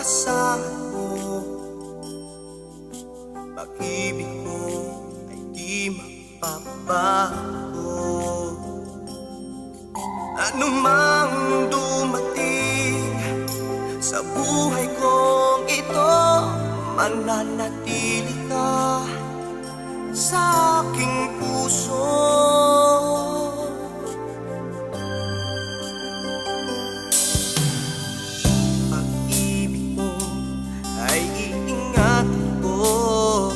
asahan mo. Pag-ibig mo ay di mapapago. Anumang dumating sa buhay kong ito, mananatili ka sa aking puso. Pag-ibig mo ay iingatan ko.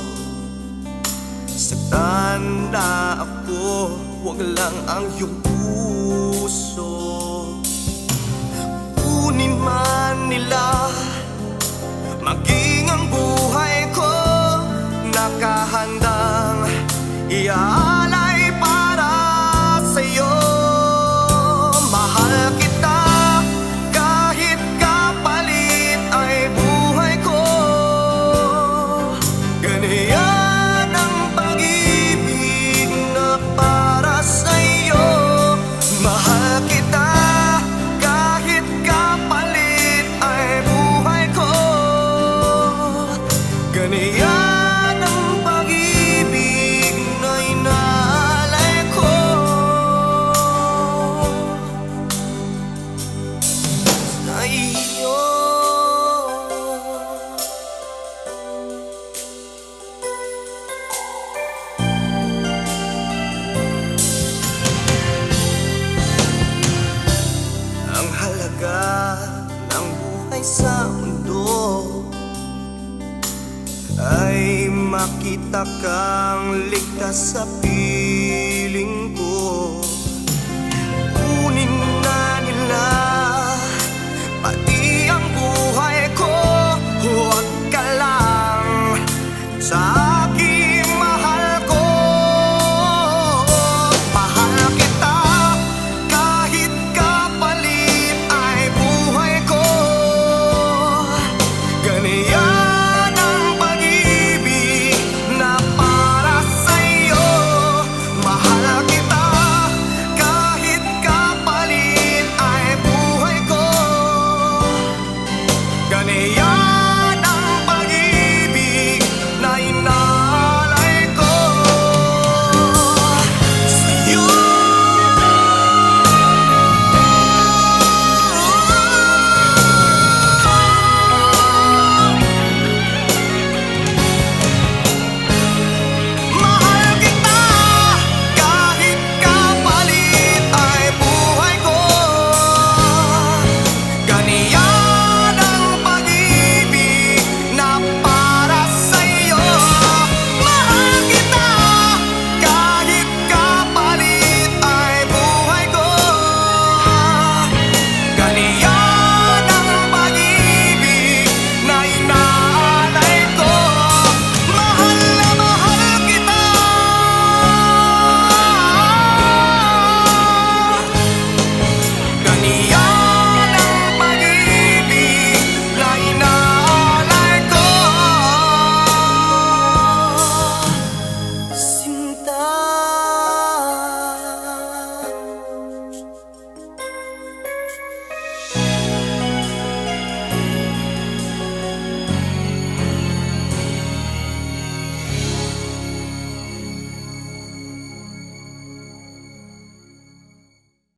Sa tanda ako, huwag lang ang iyong puso. Kunin man nila, maging ang buhay ko, nakahandang iaalay para sa'yo. Mahal kita kahit kapalit ay buhay ko. Ganyan ang pag-ibig na para sa'yo. Mahal kita kahit kapalit ay buhay ko. Ganyan ang pag-ibig na inaalay ko sa iyo. Ang halaga ng buhay sa mundo ay makita kang ligtas sa piling